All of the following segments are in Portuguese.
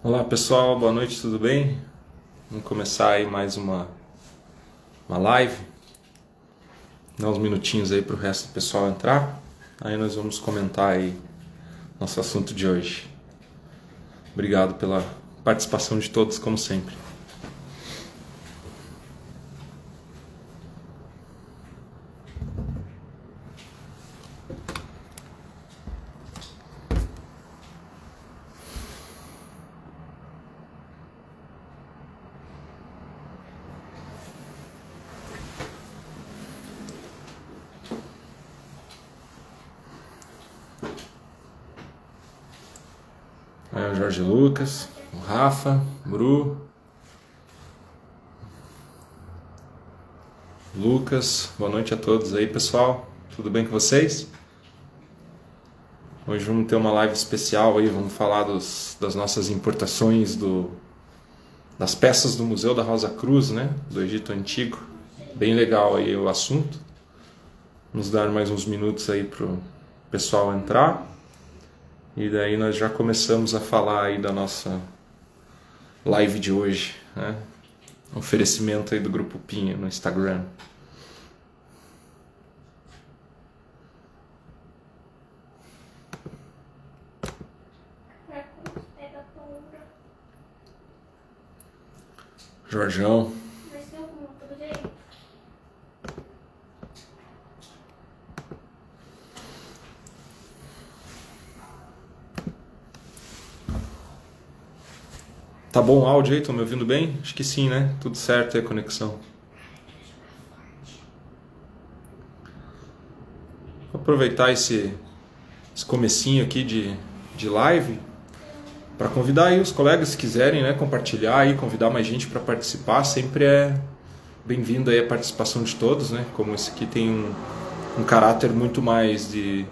Olá pessoal, boa noite, tudo bem? Vamos começar aí mais uma live. Dá uns minutinhos aí para o resto do pessoal entrar. Aí nós vamos comentar aí nosso assunto de hoje. Obrigado pela participação de todos, como sempre. Aí o Jorge Lucas, o Rafa, o Bru, Lucas, boa noite a todos aí pessoal, tudo bem com vocês? Hoje vamos ter uma live especial aí, vamos falar das nossas importações das peças do Museu da Rosa Cruz, né, do Egito Antigo. Bem legal aí o assunto. Vamos dar mais uns minutos aí para o pessoal entrar. E daí nós já começamos a falar aí da nossa live de hoje, né? Oferecimento aí do Grupo Pinha no Instagram. Jorjão. Tá bom o áudio aí? Estão me ouvindo bem? Acho que sim, né? Tudo certo aí a conexão. Vou aproveitar esse comecinho aqui de live para convidar aí os colegas, se quiserem, né, compartilhar aí, convidar mais gente para participar. Sempre é bem-vindo aí a participação de todos, né? Como esse aqui tem um caráter muito mais de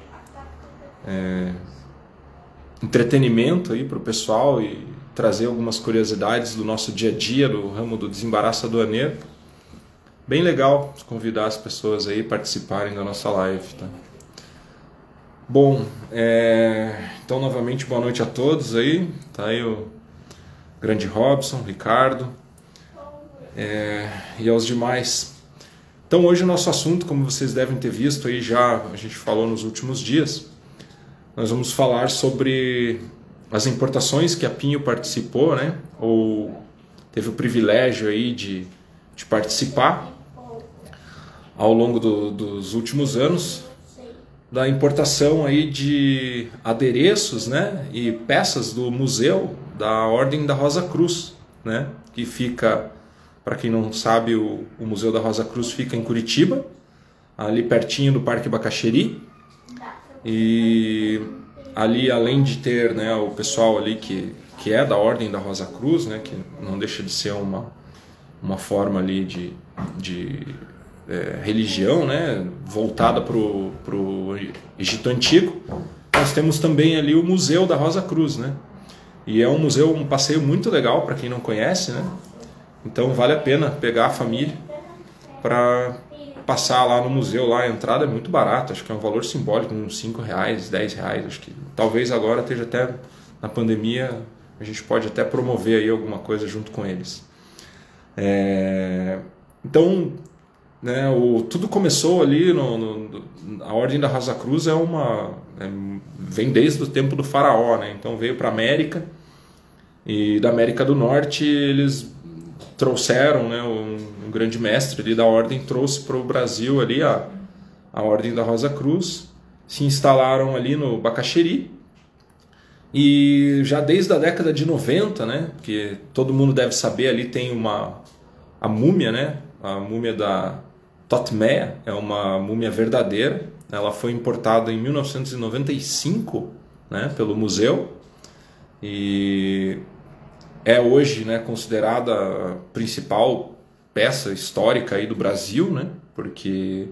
entretenimento aí para o pessoal e trazer algumas curiosidades do nosso dia a dia, do ramo do desembaraço aduaneiro. Bem legal convidar as pessoas aí a participarem da nossa live, tá? Bom, então novamente boa noite a todos aí, tá aí o grande Robson, Ricardo e aos demais. Então hoje o nosso assunto, como vocês devem ter visto aí já, a gente falou nos últimos dias, nós vamos falar sobre as importações que a Pinho participou, né? Ou teve o privilégio aí de participar ao longo dos últimos anos, da importação aí de adereços, né? E peças do Museu da Ordem da Rosa Cruz, né? Que fica, para quem não sabe, o Museu da Rosa Cruz fica em Curitiba, ali pertinho do Parque Bacaxeri. E ali, além de ter, né, o pessoal ali que é da Ordem da Rosa Cruz, né, que não deixa de ser uma forma ali de religião, né, voltada para o Egito Antigo, nós temos também ali o Museu da Rosa Cruz, né, e é um passeio muito legal para quem não conhece, né, então vale a pena pegar a família para passar lá no museu, lá a entrada é muito barata, acho que é um valor simbólico, uns R$5, R$10, acho que talvez agora esteja até na pandemia, a gente pode até promover aí alguma coisa junto com eles. Então, né, tudo começou ali, a Ordem da Rosa Cruz vem desde o tempo do faraó, né, então veio para a América, e da América do Norte eles trouxeram, né, um grande mestre ali da ordem trouxe para o Brasil ali a Ordem da Rosa Cruz, se instalaram ali no Bacaxeri, e já desde a década de 90, né, porque todo mundo deve saber, ali tem a múmia, né, a múmia da Thotmea, é uma múmia verdadeira, ela foi importada em 1995, né, pelo museu, e é hoje, né, considerada a principal peça histórica aí do Brasil, né, porque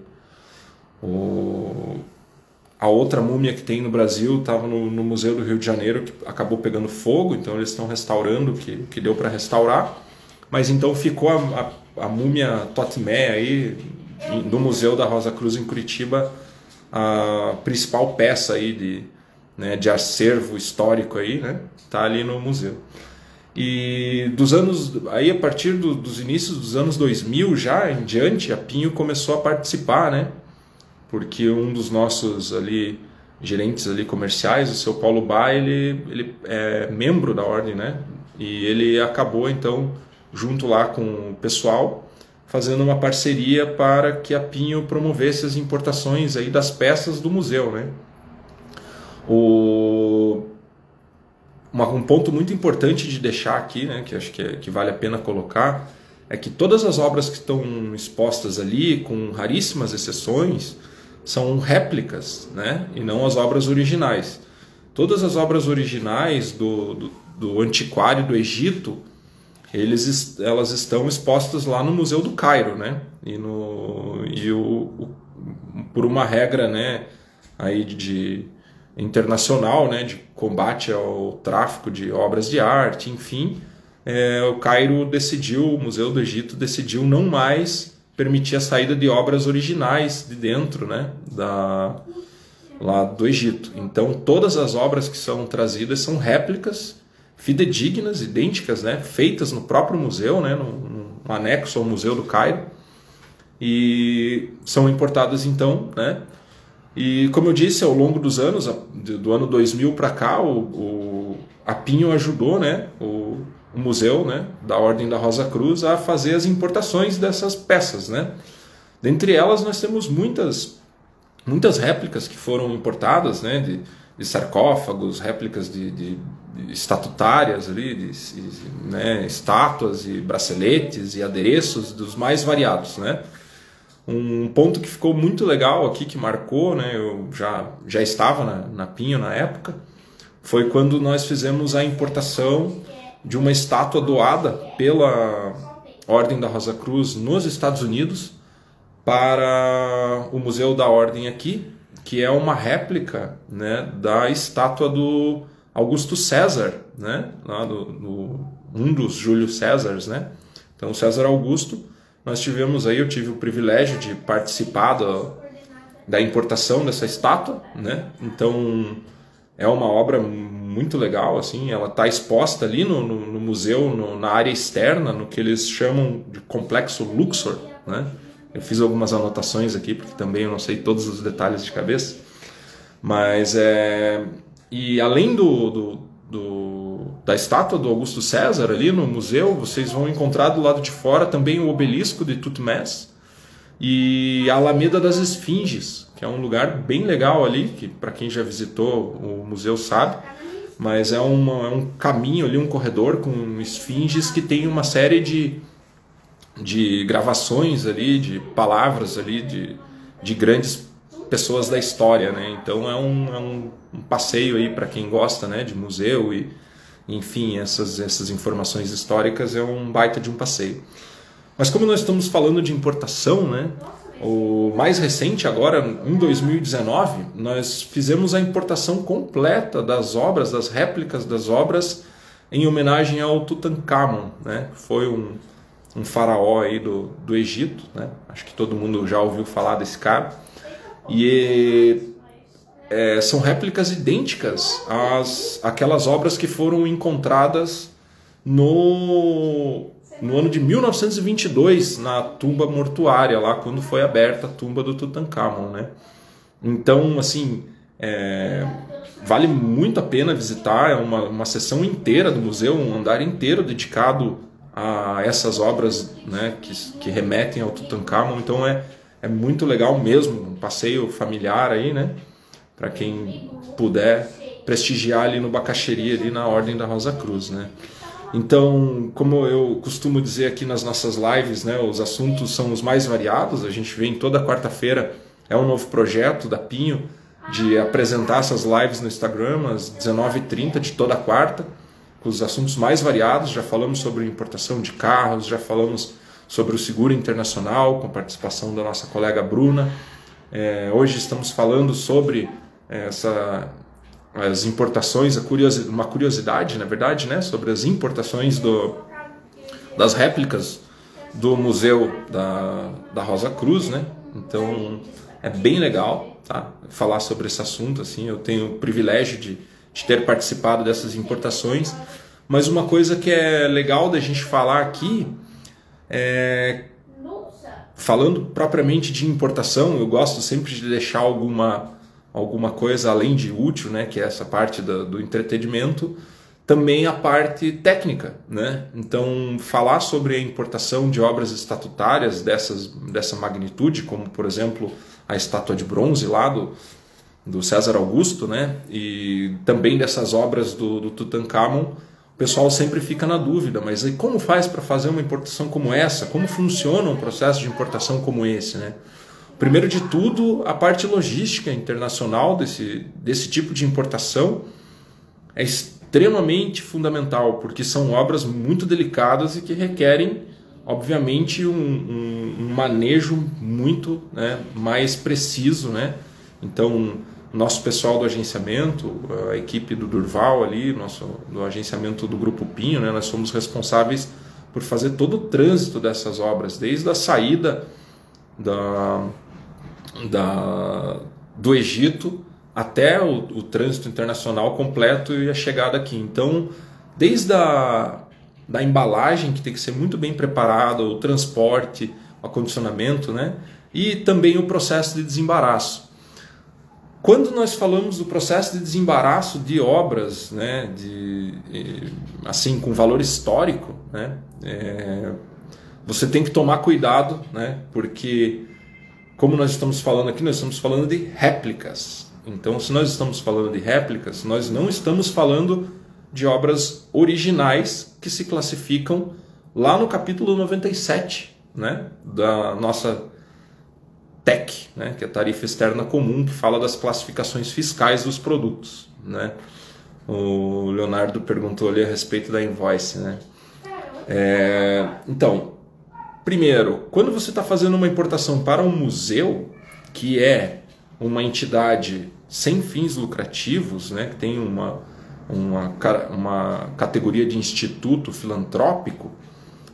a outra múmia que tem no Brasil estava no Museu do Rio de Janeiro, que acabou pegando fogo, então eles estão restaurando o que deu para restaurar, mas então ficou a múmia Thotmea aí do Museu da Rosa Cruz em Curitiba, a principal peça aí de acervo histórico aí, né, tá ali no museu. E aí a partir dos inícios dos anos 2000 já em diante, a Pinho começou a participar, né? Porque um dos nossos ali gerentes ali comerciais, o seu Paulo Bá, ele é membro da ordem, né? E ele acabou então junto lá com o pessoal fazendo uma parceria para que a Pinho promovesse as importações aí das peças do museu, né? Um ponto muito importante de deixar aqui, né, que acho que vale a pena colocar, é que todas as obras que estão expostas ali, com raríssimas exceções, são réplicas, né, e não as obras originais. Todas as obras originais do antiquário do Egito, elas estão expostas lá no Museu do Cairo, né, por uma regra, né, aí internacional, né, de combate ao tráfico de obras de arte, enfim, o Cairo o Museu do Egito decidiu não mais permitir a saída de obras originais de dentro, né, lá do Egito. Então todas as obras que são trazidas são réplicas, fidedignas, idênticas, né, feitas no próprio museu, né, no anexo ao Museu do Cairo, e são importadas então, né. E como eu disse, ao longo dos anos, do ano 2000 para cá, a Pinho ajudou, né, o museu, né, da Ordem da Rosa Cruz a fazer as importações dessas peças, né. Dentre elas nós temos muitas réplicas que foram importadas, né, de sarcófagos, réplicas de estatutárias ali, né, estátuas e braceletes e adereços dos mais variados, né. Um ponto que ficou muito legal aqui, que marcou, né, eu já estava na Pinho na época, foi quando nós fizemos a importação de uma estátua doada pela Ordem da Rosa Cruz nos Estados Unidos para o Museu da Ordem aqui, que é uma réplica, né, da estátua do Augusto César, né, lá um dos Júlio Césares, né. Então César Augusto, eu tive o privilégio de participar da importação dessa estátua, né? Então é uma obra muito legal, assim, ela está exposta ali no museu, na área externa, no que eles chamam de complexo Luxor, né? Eu fiz algumas anotações aqui, porque também eu não sei todos os detalhes de cabeça, mas e além da estátua do Augusto César ali no museu, vocês vão encontrar do lado de fora também o obelisco de Tutmés e a Alameda das Esfinges, que é um lugar bem legal ali, que para quem já visitou o museu sabe, mas é um caminho ali, um corredor com esfinges que tem uma série de gravações ali, de palavras ali, de grandes pessoas da história, né? Então é um passeio aí para quem gosta, né, de museu e enfim, essas informações históricas, é um baita de um passeio. Mas como nós estamos falando de importação, né, o mais recente agora, em 2019, nós fizemos a importação completa das obras, das réplicas das obras, em homenagem ao Tutankhamon, né, que foi um faraó aí do Egito, né, acho que todo mundo já ouviu falar desse cara, e são réplicas idênticas àquelas obras que foram encontradas no ano de 1922 na tumba mortuária, lá quando foi aberta a tumba do Tutankhamon, né? Então, assim, vale muito a pena visitar, é uma seção inteira do museu, um andar inteiro dedicado a essas obras, né, que remetem ao Tutankhamon. Então é muito legal mesmo, um passeio familiar aí, né? Para quem puder prestigiar ali no Bacaxeria, ali na Ordem da Rosa Cruz, né? Então, como eu costumo dizer aqui nas nossas lives, né, os assuntos são os mais variados. A gente vem toda quarta-feira, é um novo projeto da Pinho de apresentar essas lives no Instagram às 19h30 de toda quarta, com os assuntos mais variados. Já falamos sobre importação de carros, já falamos sobre o seguro internacional, com participação da nossa colega Bruna. Hoje estamos falando sobre as importações, uma curiosidade, na verdade, né, sobre as importações das réplicas do Museu da Rosa Cruz, né? Então é bem legal, tá, falar sobre esse assunto, assim. Eu tenho o privilégio de ter participado dessas importações, Mas uma coisa que é legal da gente falar aqui, falando propriamente de importação, eu gosto sempre de deixar alguma coisa além de útil, né, que é essa parte do entretenimento, também a parte técnica, né? Então, falar sobre a importação de obras estatutárias dessa magnitude, como, por exemplo, a estátua de bronze lá do César Augusto, né? E também dessas obras do Tutankhamon, o pessoal sempre fica na dúvida, mas aí como faz para fazer uma importação como essa? Como funciona um processo de importação como esse, né? Primeiro de tudo, a parte logística internacional desse tipo de importação é extremamente fundamental, porque são obras muito delicadas e que requerem, obviamente, um manejo muito, né, mais preciso, né? Então, nosso pessoal do agenciamento, a equipe do Durval ali, do agenciamento do Grupo Pinho, né, nós somos responsáveis por fazer todo o trânsito dessas obras, desde a saída do Egito até o trânsito internacional completo e a chegada aqui. Então, desde da embalagem, que tem que ser muito bem preparada, o transporte, o acondicionamento, né? E também o processo de desembaraço. Quando nós falamos do processo de desembaraço de obras, né, assim, com valor histórico, né, você tem que tomar cuidado, né, porque, como nós estamos falando aqui, nós estamos falando de réplicas. Então, se nós estamos falando de réplicas, nós não estamos falando de obras originais que se classificam lá no capítulo 97, né, da nossa TEC, né, que é a tarifa externa comum, que fala das classificações fiscais dos produtos, né? O Leonardo perguntou ali a respeito da invoice, né? Então, primeiro, quando você está fazendo uma importação para um museu, que é uma entidade sem fins lucrativos, né, que tem uma categoria de instituto filantrópico,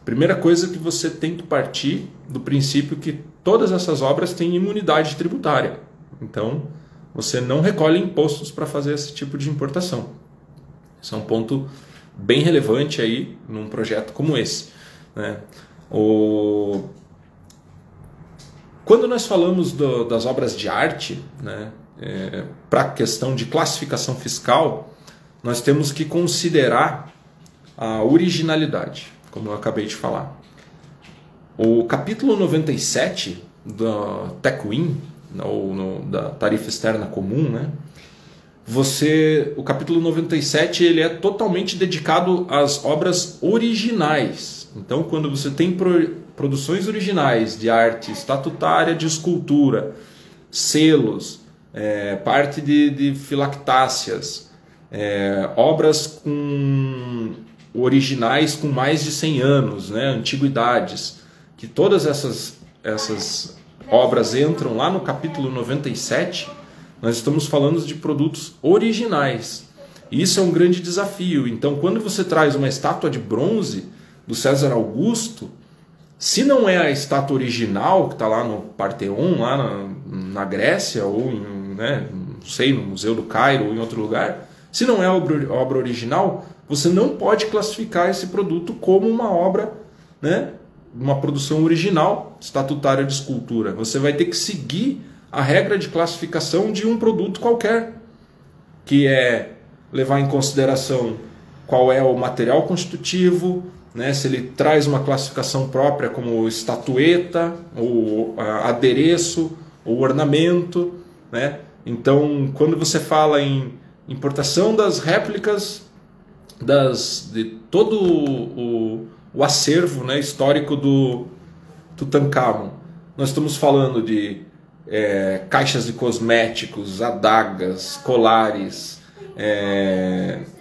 primeira coisa que você tem que partir do princípio que todas essas obras têm imunidade tributária. Então, você não recolhe impostos para fazer esse tipo de importação. Isso é um ponto bem relevante aí num projeto como esse, né? Quando nós falamos das obras de arte, né, para a questão de classificação fiscal, nós temos que considerar a originalidade, como eu acabei de falar. O capítulo 97 da TECWIN, ou da tarifa externa comum, né, o capítulo 97 ele é totalmente dedicado às obras originais. Então, quando você tem produções originais de arte estatutária, de escultura, selos, parte de filactáceas, obras originais com mais de 100 anos, né, antiguidades, que todas essas obras entram lá no capítulo 97, nós estamos falando de produtos originais. E isso é um grande desafio. Então, quando você traz uma estátua de bronze do César Augusto, se não é a estátua original que está lá no Parthenon, lá na Grécia, ou não sei, no Museu do Cairo ou em outro lugar, se não é a obra original, você não pode classificar esse produto como uma obra, né, uma produção original estatutária de escultura. Você vai ter que seguir a regra de classificação de um produto qualquer, que é levar em consideração qual é o material constitutivo, né, se ele traz uma classificação própria como estatueta, ou adereço, ou ornamento, né? Então, quando você fala em importação das réplicas de todo o acervo, né, histórico do Tutankhamon, nós estamos falando de caixas de cosméticos, adagas, colares,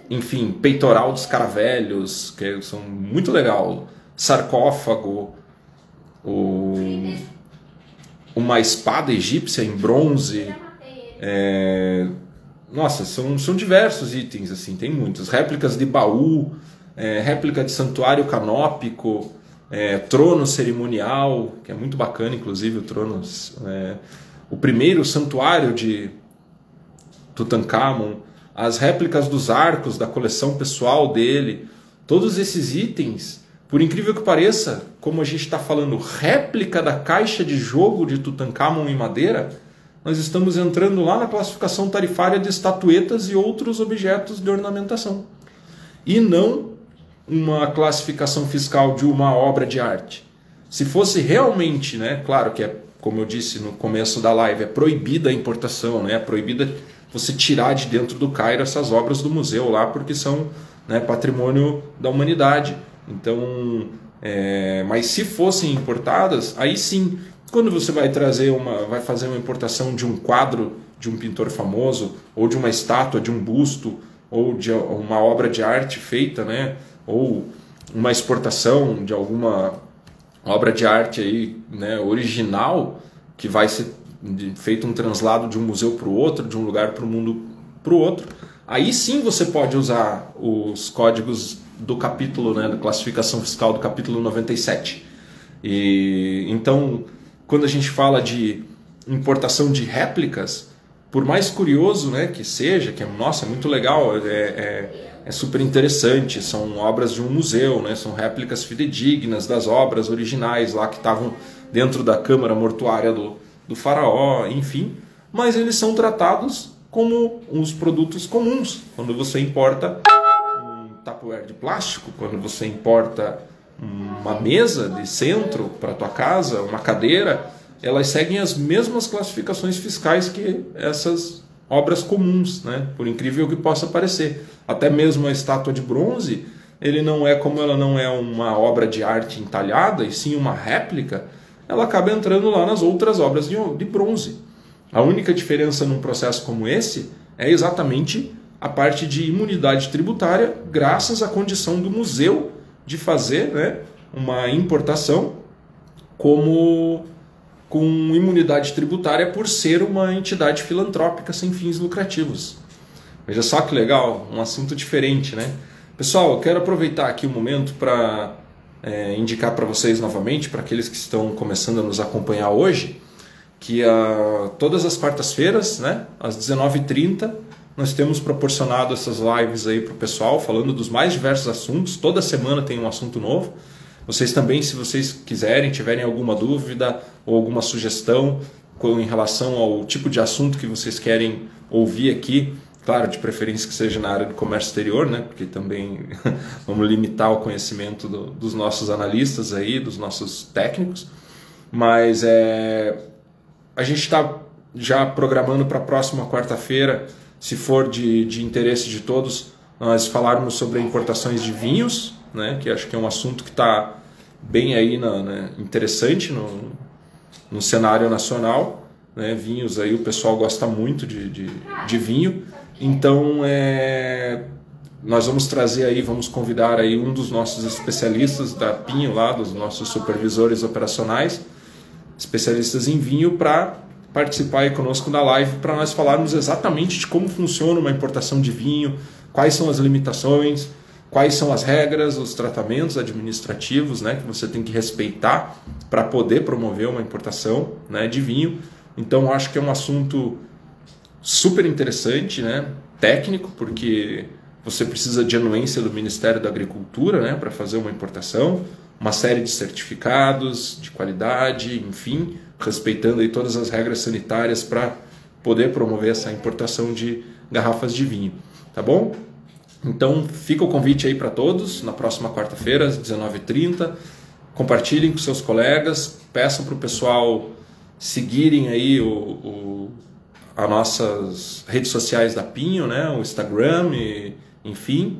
enfim, peitoral dos caravelhos, que são muito legal, sarcófago, uma espada egípcia em bronze, nossa, são diversos itens, assim, tem muitos, réplicas de baú, réplica de santuário canópico, trono cerimonial, que é muito bacana, inclusive o trono, o primeiro santuário de Tutankhamon, as réplicas dos arcos da coleção pessoal dele, todos esses itens, por incrível que pareça, como a gente está falando, réplica da caixa de jogo de Tutankhamon em madeira, nós estamos entrando lá na classificação tarifária de estatuetas e outros objetos de ornamentação. E não uma classificação fiscal de uma obra de arte. Se fosse realmente, né, claro que é, como eu disse no começo da live, é proibida a importação, né, é proibida você tirar de dentro do Cairo essas obras do museu lá, porque são, né, patrimônio da humanidade. Então, mas se fossem importadas, aí sim, quando você vai fazer uma importação de um quadro de um pintor famoso, ou de uma estátua, de um busto, ou de uma obra de arte feita, né, ou uma exportação de alguma obra de arte aí, né, original, que vai ser feito um translado de um museu para o outro, de um lugar para o mundo para o outro, aí sim você pode usar os códigos do capítulo, né, da classificação fiscal do capítulo 97. E então, quando a gente fala de importação de réplicas, por mais curioso, né, que seja, que nossa, é muito legal, é super interessante, são obras de um museu, né, são réplicas fidedignas das obras originais lá que estavam dentro da câmara mortuária do faraó, enfim, mas eles são tratados como os produtos comuns. Quando você importa Tupperware de plástico, quando você importa uma mesa de centro para a tua casa, uma cadeira, elas seguem as mesmas classificações fiscais que essas obras comuns, né? Por incrível que possa parecer. Até mesmo a estátua de bronze, como ela não é uma obra de arte entalhada, e sim uma réplica, ela acaba entrando lá nas outras obras de bronze. A única diferença num processo como esse é exatamente a parte de imunidade tributária, graças à condição do museu de fazer, né, uma importação com imunidade tributária por ser uma entidade filantrópica sem fins lucrativos. Veja só que legal, um assunto diferente, né? Pessoal, eu quero aproveitar aqui o momento para indicar para vocês novamente, para aqueles que estão começando a nos acompanhar hoje, que todas as quartas-feiras, né, às 19h30, nós temos proporcionado essas lives aí para o pessoal, falando dos mais diversos assuntos. Toda semana tem um assunto novo. Vocês também, se vocês quiserem, tiverem alguma dúvida ou alguma sugestão em relação ao tipo de assunto que vocês querem ouvir aqui, claro, de preferência que seja na área do comércio exterior, né? Porque também vamos limitar o conhecimento dos nossos analistas aí, dos nossos técnicos. Mas a gente está já programando para a próxima quarta-feira, se for de interesse de todos, nós falarmos sobre importações de vinhos, né, que acho que é um assunto que está bem aí interessante no cenário nacional, né, vinhos aí o pessoal gosta muito de vinho, então nós vamos trazer aí, vamos convidar aí um dos nossos especialistas da Pinho lá, dos nossos supervisores operacionais, especialistas em vinho, para participar aí conosco da live, para nós falarmos exatamente de como funciona uma importação de vinho, quais são as limitações, quais são as regras, os tratamentos administrativos, né, que você tem que respeitar para poder promover uma importação, né, de vinho. Então acho que é um assunto super interessante, né, técnico, porque você precisa de anuência do Ministério da Agricultura, né, para fazer uma importação, uma série de certificados de qualidade, enfim, respeitando aí todas as regras sanitárias para poder promover essa importação de garrafas de vinho, tá bom? Então fica o convite aí para todos, na próxima quarta-feira, às 19h30, compartilhem com seus colegas, peçam para o pessoal seguirem aí as nossas redes sociais da Pinho, né, o Instagram, enfim.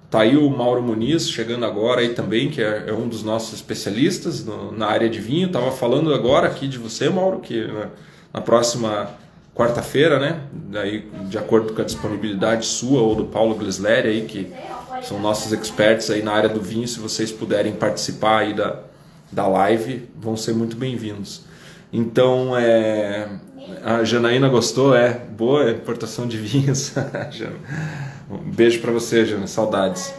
Tá aí o Mauro Muniz chegando agora aí também, que é um dos nossos especialistas na área de vinho. Tava falando agora aqui de você, Mauro, que na próxima quarta-feira, né, daí, de acordo com a disponibilidade sua ou do Paulo Glisleri aí, que são nossos experts aí na área do vinho, se vocês puderem participar aí da live, vão ser muito bem-vindos. Então, a Janaína gostou, boa importação de vinhos. Um beijo para você, Jana, saudades.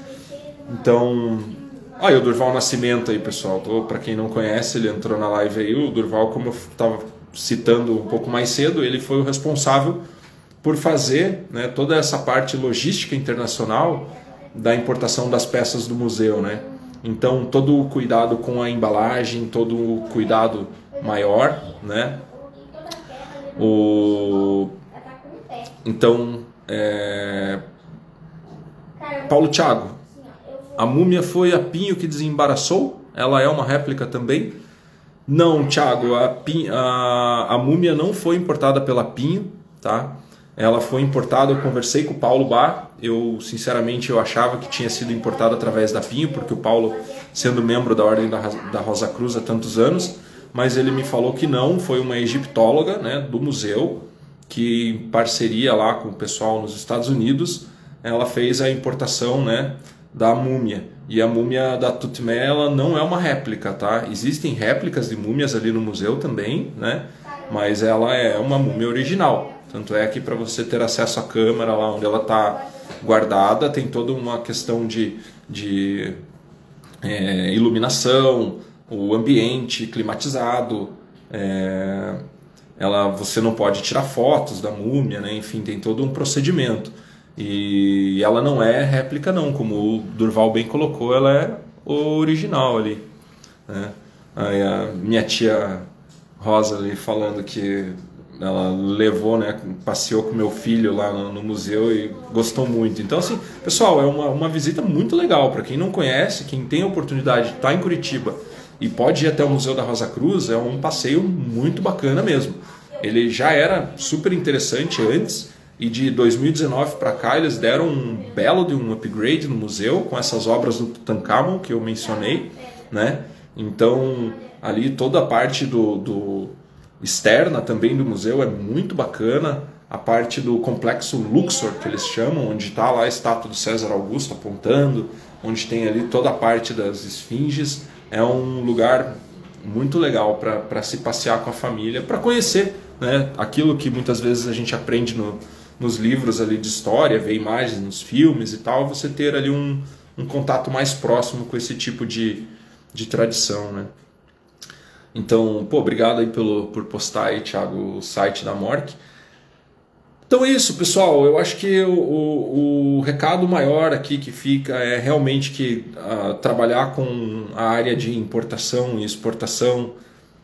Então, aí o Durval Nascimento aí, pessoal, para quem não conhece, ele entrou na live aí, o Durval, como eu estava citando um pouco mais cedo, ele foi o responsável por fazer, né, toda essa parte logística internacional da importação das peças do museu, né? Então todo o cuidado com a embalagem, todo o cuidado maior, né? Então, Paulo Thiago, a múmia foi a Pinho que desembaraçou? Ela é uma réplica também? Não, Thiago, a múmia não foi importada pela Pinho, tá? Ela foi importada, eu conversei com o Paulo Bar, sinceramente eu achava que tinha sido importada através da Pinho, porque o Paulo, sendo membro da Ordem da Rosa Cruz há tantos anos, mas ele me falou que não, foi uma egiptóloga, né, do museu, que em parceria lá com o pessoal nos Estados Unidos, ela fez a importação, né, da múmia. E a múmia da Tutmé, ela não é uma réplica, tá? Existem réplicas de múmias ali no museu também, né? Mas ela é uma múmia original. Tanto é que para você ter acesso à câmara lá onde ela está guardada, tem toda uma questão de iluminação, o ambiente climatizado, você não pode tirar fotos da múmia, né? Enfim, tem todo um procedimento. E ela não é réplica não, como o Durval bem colocou, ela é original ali, né? Aí a minha tia Rosa ali falando que ela levou, né, passeou com meu filho lá no museu e gostou muito. Então assim, pessoal, é uma visita muito legal para quem não conhece, quem tem a oportunidade de estar em Curitiba e pode ir até o Museu da Rosa Cruz, é um passeio muito bacana mesmo. Ele já era super interessante antes, e de 2019 para cá eles deram um belo de um upgrade no museu com essas obras do Tutankhamon que eu mencionei, né? Então ali toda a parte do externa também do museu é muito bacana, a parte do complexo Luxor que eles chamam, onde está lá a estátua do César Augusto apontando, onde tem ali toda a parte das esfinges, é um lugar muito legal para se passear com a família, para conhecer, né, aquilo que muitas vezes a gente aprende nos livros ali de história, ver imagens nos filmes e tal, você ter ali um contato mais próximo com esse tipo de tradição, né? Então, obrigado aí por postar aí, Thiago, o site da MORC. Então é isso, pessoal. Eu acho que o recado maior aqui que fica é realmente que trabalhar com a área de importação e exportação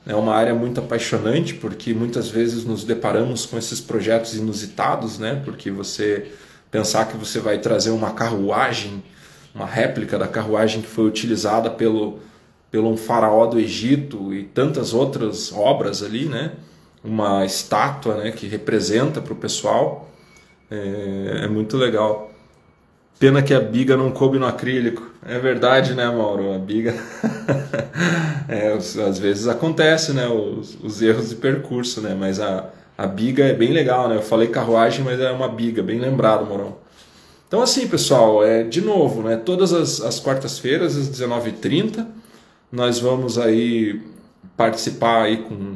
é uma área muito apaixonante, porque muitas vezes nos deparamos com esses projetos inusitados, né? Porque você pensar que você vai trazer uma carruagem, uma réplica da carruagem que foi utilizada pelo um faraó do Egito e tantas outras obras ali, né? Uma estátua, né, que representa para o pessoal, é muito legal. Pena que a biga não coube no acrílico. É verdade, né, Mauro? A biga às vezes acontece, né, os erros de percurso, né? Mas a biga é bem legal, né? Eu falei carruagem, mas é uma biga, bem lembrado, Maurão. Então assim, pessoal, de novo, né, todas as quartas-feiras às 19h30 nós vamos aí participar aí com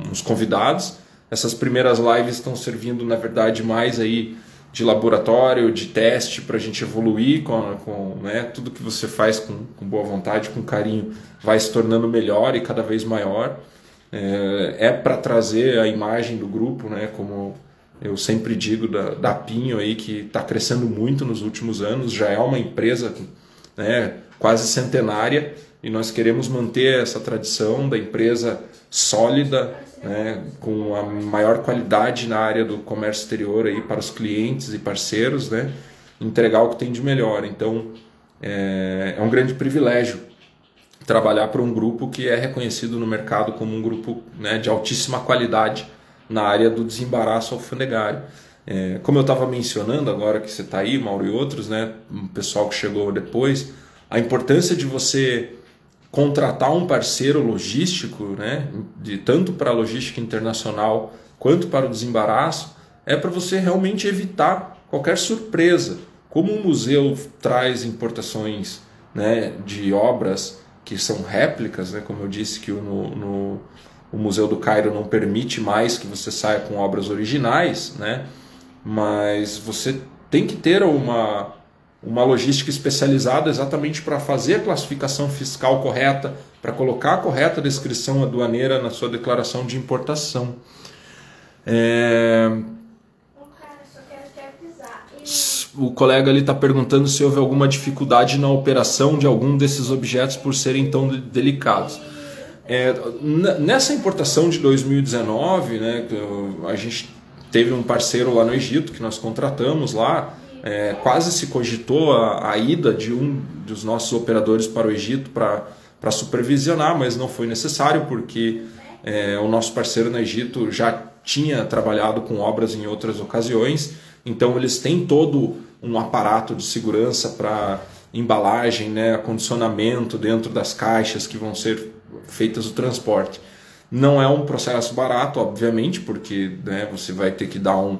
uns convidados. Essas primeiras lives estão servindo, na verdade, mais aí de laboratório, de teste, para a gente evoluir né, tudo que você faz com boa vontade, com carinho, vai se tornando melhor e cada vez maior. Para trazer a imagem do grupo, né, como eu sempre digo, da Pinho, aí, que está crescendo muito nos últimos anos, já é uma empresa, né, quase centenária, e nós queremos manter essa tradição da empresa sólida, né, com a maior qualidade na área do comércio exterior aí para os clientes e parceiros, né, entregar o que tem de melhor. Então é um grande privilégio trabalhar para um grupo que é reconhecido no mercado como um grupo, né, de altíssima qualidade na área do desembaraço alfandegário. Como eu estava mencionando agora que você está aí, Mauro e outros, né, o pessoal que chegou depois, a importância de você contratar um parceiro logístico, né, tanto para a logística internacional quanto para o desembaraço, é para você realmente evitar qualquer surpresa. Como o museu traz importações, né, de obras que são réplicas, né, como eu disse que o Museu do Cairo não permite mais que você saia com obras originais, né, mas você tem que ter uma logística especializada exatamente para fazer a classificação fiscal correta, para colocar a correta descrição aduaneira na sua declaração de importação. Cara, só quero te avisar. o colega ali está perguntando se houve alguma dificuldade na operação de algum desses objetos por serem tão delicados. Nessa importação de 2019, né, a gente teve um parceiro lá no Egito que nós contratamos lá, quase se cogitou a ida de um dos nossos operadores para o Egito para supervisionar, mas não foi necessário porque o nosso parceiro no Egito já tinha trabalhado com obras em outras ocasiões, então eles têm todo um aparato de segurança para embalagem, né, acondicionamento dentro das caixas que vão ser feitas o transporte. Não é um processo barato, obviamente, porque, né, você vai ter que dar um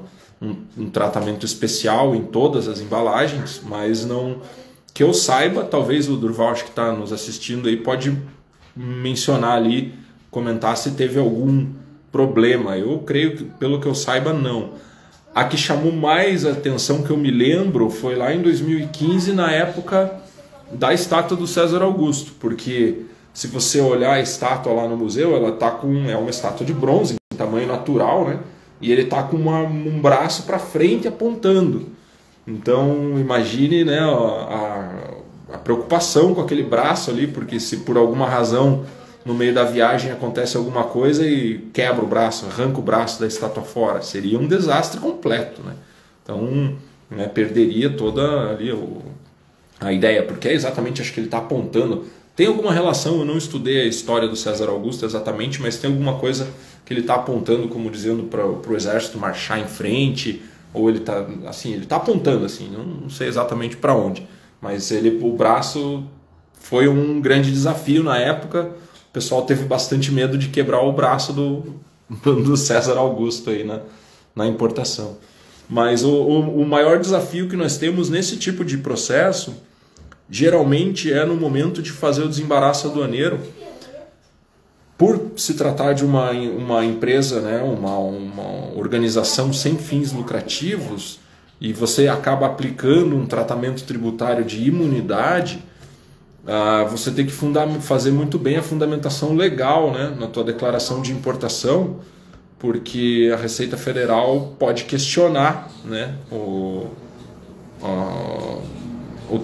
tratamento especial em todas as embalagens, mas não que eu saiba, talvez o Durval, acho que está nos assistindo aí, pode mencionar ali, comentar se teve algum problema. Eu creio que, pelo que eu saiba, não. A que chamou mais a atenção, que eu me lembro, foi lá em 2015, na época da estátua do César Augusto, porque se você olhar a estátua lá no museu, ela tá é uma estátua de bronze, em tamanho natural, né? E ele tá com um braço para frente apontando. Então imagine, né, a preocupação com aquele braço ali, porque se por alguma razão no meio da viagem acontece alguma coisa e quebra o braço, arranca o braço da estátua fora, seria um desastre completo, né? Então, né, perderia toda ali a ideia, porque exatamente, acho que ele está apontando. Tem alguma relação, eu não estudei a história do César Augusto exatamente, mas tem alguma coisa que ele está apontando, como dizendo para o exército marchar em frente, ou ele está assim, ele está apontando assim, não sei exatamente para onde, mas o braço foi um grande desafio na época. O pessoal teve bastante medo de quebrar o braço do César Augusto aí na importação. Mas o maior desafio que nós temos nesse tipo de processo, geralmente é no momento de fazer o desembaraço aduaneiro. Por se tratar de uma empresa, né, uma organização sem fins lucrativos, e você acaba aplicando um tratamento tributário de imunidade, você tem que fazer muito bem a fundamentação legal, né, na tua declaração de importação, porque a Receita Federal pode questionar, né, o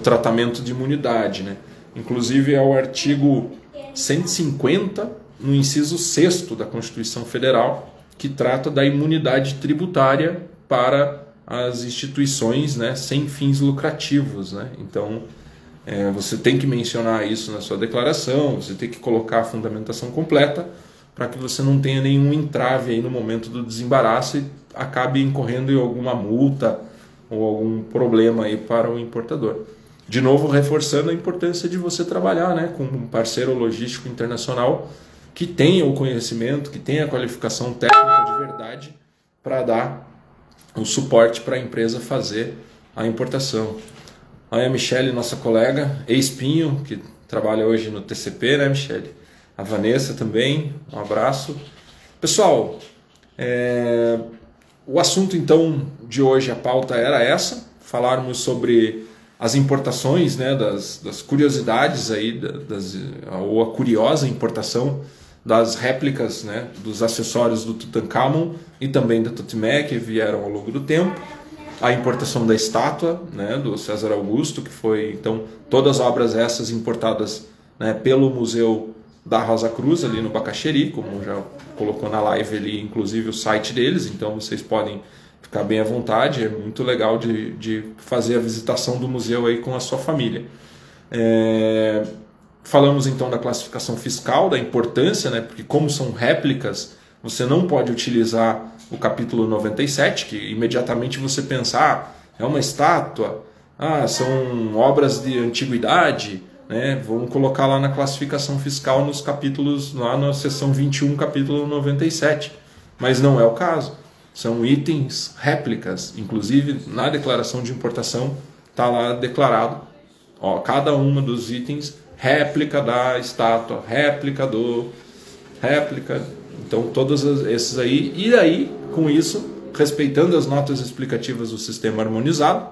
tratamento de imunidade, né? Inclusive é o artigo 150, no inciso 6º da Constituição Federal, que trata da imunidade tributária para as instituições, né, sem fins lucrativos, né? Então, você tem que mencionar isso na sua declaração, você tem que colocar a fundamentação completa para que você não tenha nenhum entrave aí no momento do desembaraço e acabe incorrendo em alguma multa ou algum problema aí para o importador. De novo, reforçando a importância de você trabalhar, né, com um parceiro logístico internacional que tenha o conhecimento, que tenha a qualificação técnica de verdade para dar o suporte para a empresa fazer a importação. Aí a Michele, nossa colega, ex-Pinho, que trabalha hoje no TCP, né, Michele? A Vanessa também, um abraço. Pessoal, o assunto então de hoje, a pauta era essa, falarmos sobre as importações, né, das curiosidades aí, ou a curiosa importação das réplicas, né, dos acessórios do Tutankhamon e também da Tutmé, que vieram ao longo do tempo, a importação da estátua, né, do César Augusto, que foi então todas as obras essas importadas, né, pelo Museu da Rosa Cruz ali no Bacaxeri, como já colocou na live ali, inclusive o site deles, então vocês podem ficar bem à vontade, é muito legal de fazer a visitação do museu aí com a sua família. Falamos então da classificação fiscal, da importância, né, porque como são réplicas, você não pode utilizar o capítulo 97, que imediatamente você pensa, é uma estátua, são obras de antiguidade, né, vamos colocar lá na classificação fiscal nos capítulos, lá na seção 21, capítulo 97, mas não é o caso. São itens réplicas, inclusive na declaração de importação está lá declarado, cada uma dos itens, réplica da estátua, réplica, então todos esses aí, e aí com isso, respeitando as notas explicativas do sistema harmonizado,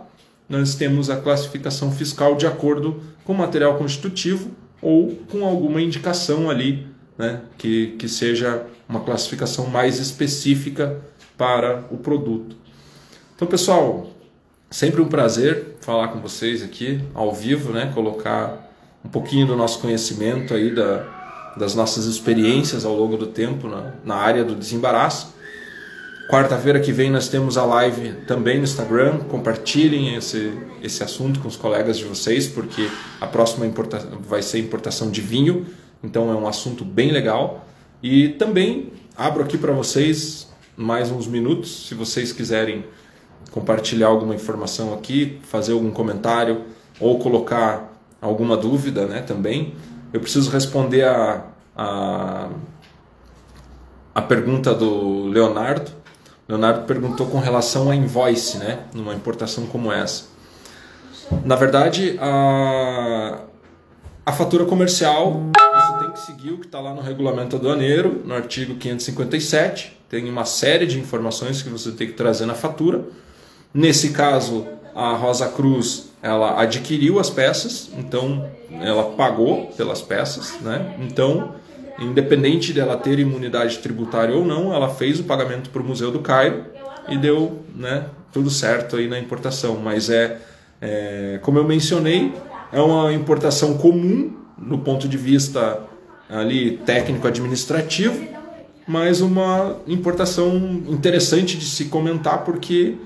nós temos a classificação fiscal de acordo com o material constitutivo ou com alguma indicação ali, né, que seja uma classificação mais específica para o produto. Então, pessoal, Sempre um prazer falar com vocês aqui ao vivo, né? Colocar um pouquinho do nosso conhecimento aí das nossas experiências ao longo do tempo na área do desembaraço. Quarta-feira que vem nós temos a live também no Instagram. Compartilhem esse assunto com os colegas de vocês, porque a próxima vai ser importação de vinho, então é um assunto bem legal. E também abro aqui para vocês mais uns minutos, se vocês quiserem compartilhar alguma informação aqui, fazer algum comentário ou colocar alguma dúvida, né, também. Eu preciso responder a pergunta do Leonardo. Leonardo perguntou com relação a invoice, né, numa importação como essa. Na verdade, a fatura comercial, você tem que seguir o que está lá no regulamento aduaneiro, no artigo 557. Tem uma série de informações que você tem que trazer na fatura. Nesse caso, a Rosa Cruz, ela adquiriu as peças, então ela pagou pelas peças, né? Então, independente dela ter imunidade tributária ou não, ela fez o pagamento para o Museu do Cairo e deu, né, tudo certo aí na importação. Mas como eu mencionei, é uma importação comum no ponto de vista ali técnico-administrativo, mas uma importação interessante de se comentar, porque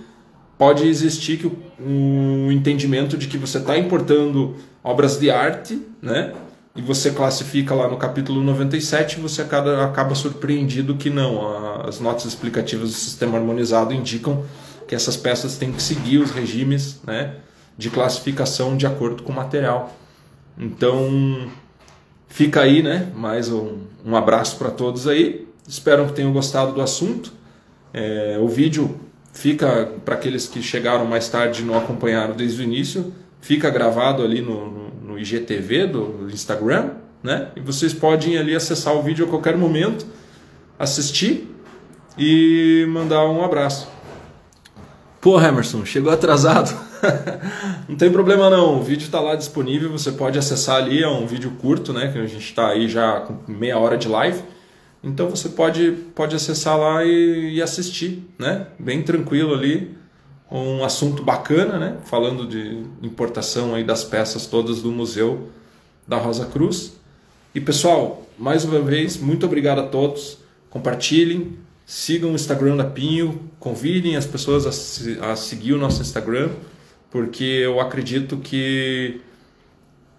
pode existir um entendimento de que você está importando obras de arte, né? E você classifica lá no capítulo 97 e você acaba surpreendido que não. As notas explicativas do sistema harmonizado indicam que essas peças têm que seguir os regimes, né, de classificação de acordo com o material. Então, fica aí, né, mais um abraço para todos aí. Espero que tenham gostado do assunto. O vídeo fica, para aqueles que chegaram mais tarde e não acompanharam desde o início, fica gravado ali no IGTV do Instagram, né? E vocês podem ali acessar o vídeo a qualquer momento, assistir e mandar um abraço. Pô, Emerson, chegou atrasado. Não tem problema não, o vídeo está lá disponível, você pode acessar ali, é um vídeo curto, né? Que a gente está aí já com meia hora de live. Então você pode acessar lá e assistir, né? Bem tranquilo ali, um assunto bacana, né? Falando de importação aí das peças todas do Museu da Rosa Cruz. E pessoal, mais uma vez, muito obrigado a todos. Compartilhem, sigam o Instagram da Pinho, convidem as pessoas a seguir o nosso Instagram, porque eu acredito que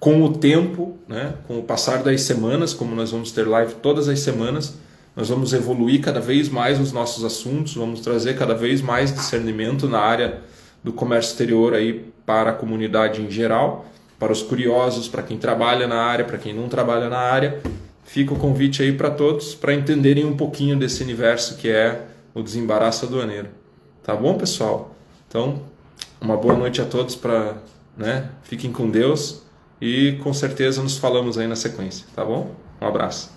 com o tempo, né, com o passar das semanas, como nós vamos ter live todas as semanas, nós vamos evoluir cada vez mais os nossos assuntos, vamos trazer cada vez mais discernimento na área do comércio exterior aí para a comunidade em geral, para os curiosos, para quem trabalha na área, para quem não trabalha na área. Fica o convite aí para todos, para entenderem um pouquinho desse universo que é o desembaraço aduaneiro. Tá bom, pessoal? Então, uma boa noite a todos, né? Fiquem com Deus. E com certeza nos falamos aí na sequência, tá bom? Um abraço.